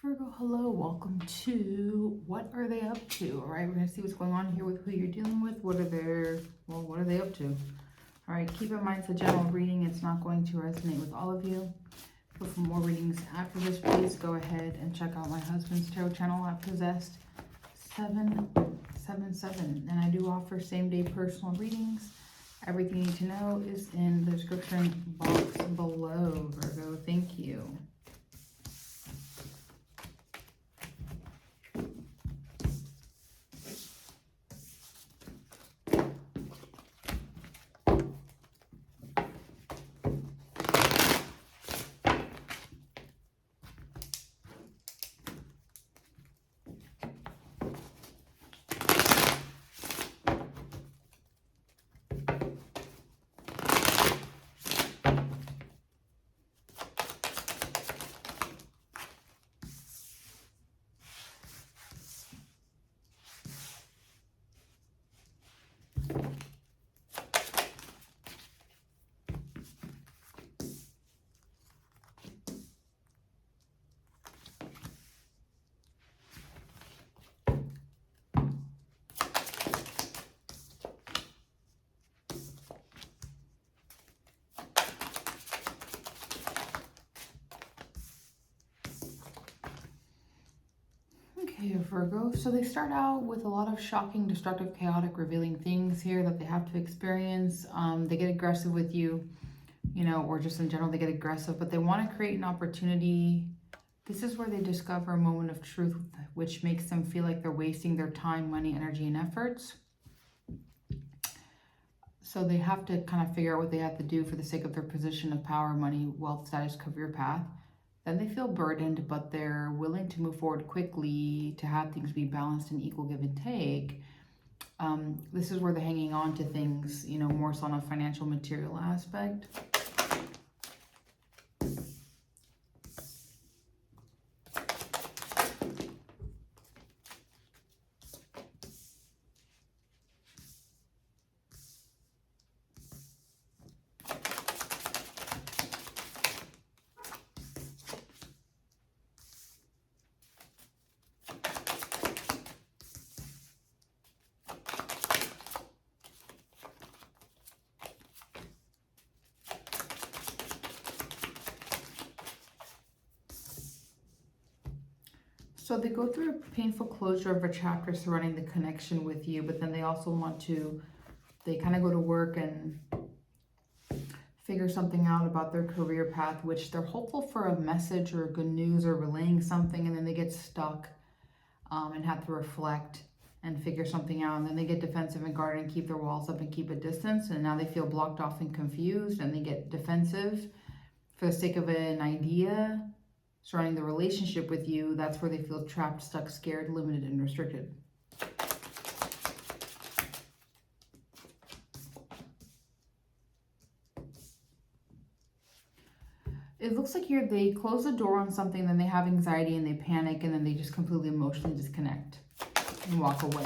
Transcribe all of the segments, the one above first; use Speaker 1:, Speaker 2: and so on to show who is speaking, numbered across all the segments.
Speaker 1: Virgo, hello, welcome to What Are They Up To? All right, we're gonna see what's going on here with who you're dealing with. What are they up to? All right, keep in mind it's a general reading. It's not going to resonate with all of you. So for more readings after this, please go ahead and check out my husband's tarot channel at Possessed 777. And I do offer same-day personal readings. Everything you need to know is in the description box below, Virgo. Thank you. Okay, Virgo, so they start out with a lot of shocking, destructive, chaotic, revealing things here that they have to experience. They get aggressive with you, or just in general, they get aggressive, but they want to create an opportunity. This is where they discover a moment of truth, which makes them feel like they're wasting their time, money, energy, and efforts. So they have to kind of figure out what they have to do for the sake of their position of power, money, wealth, status, career path. Then they feel burdened, but they're willing to move forward quickly to have things be balanced and equal give and take. This is where they're hanging on to things, more so on a financial, material aspect. So they go through a painful closure of a chapter surrounding the connection with you, but then they also they kind of go to work and figure something out about their career path, which they're hopeful for a message or good news or relaying something, and then they get stuck and have to reflect and figure something out, and then they get defensive and guard and keep their walls up and keep a distance, and now they feel blocked off and confused, and they get defensive for the sake of an idea surrounding the relationship with you. That's where they feel trapped, stuck, scared, limited, and restricted. It looks like they close the door on something, then they have anxiety and they panic, and then they just completely emotionally disconnect and walk away.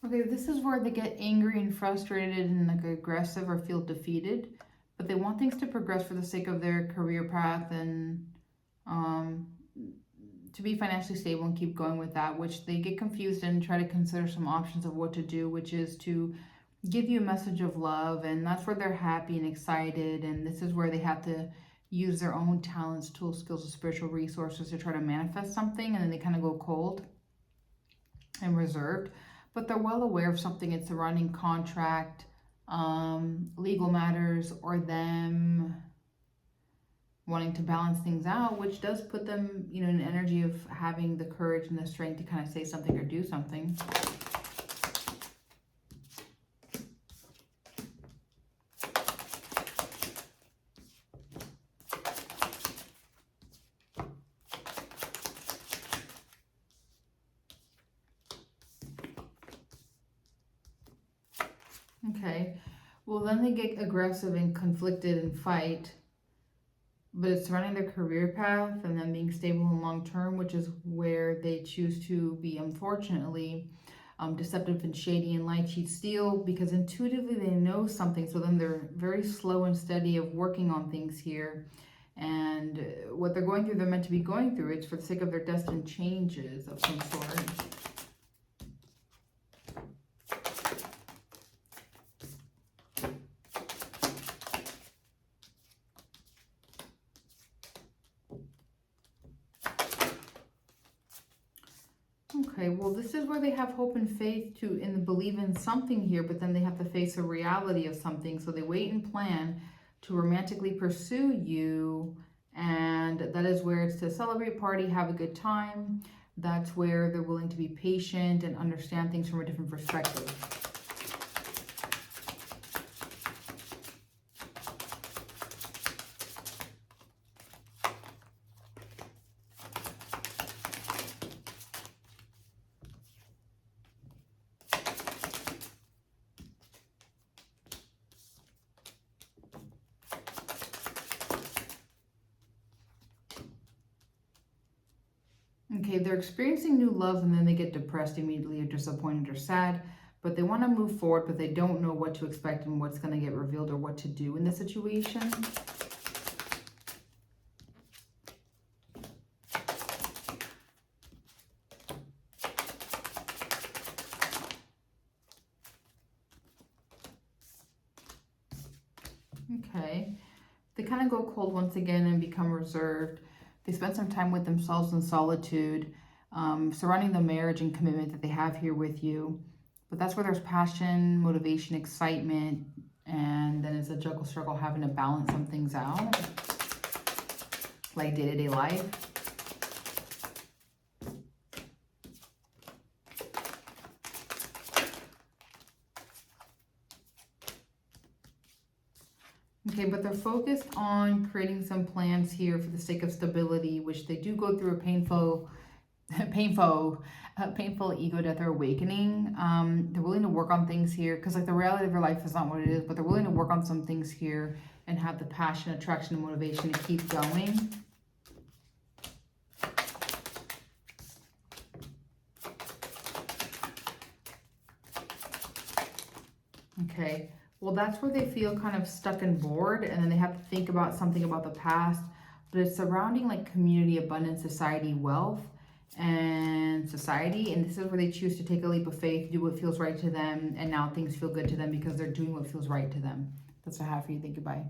Speaker 1: Okay, this is where they get angry and frustrated and aggressive or feel defeated, but they want things to progress for the sake of their career path and to be financially stable and keep going with that, which they get confused and try to consider some options of what to do, which is to give you a message of love, and that's where they're happy and excited, and this is where they have to use their own talents, tools, skills, and spiritual resources to try to manifest something, and then they kind of go cold and reserved, but they're well aware of something. It's a running contract, legal matters, or them wanting to balance things out, which does put them, in an energy of having the courage and the strength to kind of say something or do something. Okay. Well, then they get aggressive and conflicted and fight, but it's surrounding their career path and then being stable and long term, which is where they choose to be, unfortunately, deceptive and shady and lie, cheat, steal, because intuitively they know something. So then they're very slow and steady of working on things here. And what they're going through, they're meant to be going through. It's for the sake of their destined changes of some sort. Okay, well, this is where they have hope and faith to and believe in something here, but then they have to face a reality of something. So they wait and plan to romantically pursue you, and that is where it's to celebrate, party, have a good time. That's where they're willing to be patient and understand things from a different perspective. Okay, they're experiencing new love and then they get depressed immediately or disappointed or sad, but they want to move forward, but they don't know what to expect and what's going to get revealed or what to do in the situation. Okay, they kind of go cold once again and become reserved. They spend some time with themselves in solitude, surrounding the marriage and commitment that they have here with you. But that's where there's passion, motivation, excitement, and then it's a juggle struggle having to balance some things out, like day-to-day life. Okay, but they're focused on creating some plans here for the sake of stability, which they do go through a painful ego death or awakening. They're willing to work on things here because like the reality of their life is not what it is, but they're willing to work on some things here and have the passion, attraction, and motivation to keep going. Okay, well, that's where they feel kind of stuck and bored, and then they have to think about something about the past, but it's surrounding like community, abundance, society, wealth, and society. And this is where they choose to take a leap of faith, do what feels right to them, and now things feel good to them because they're doing what feels right to them. That's what I have for you. Thank you. Bye.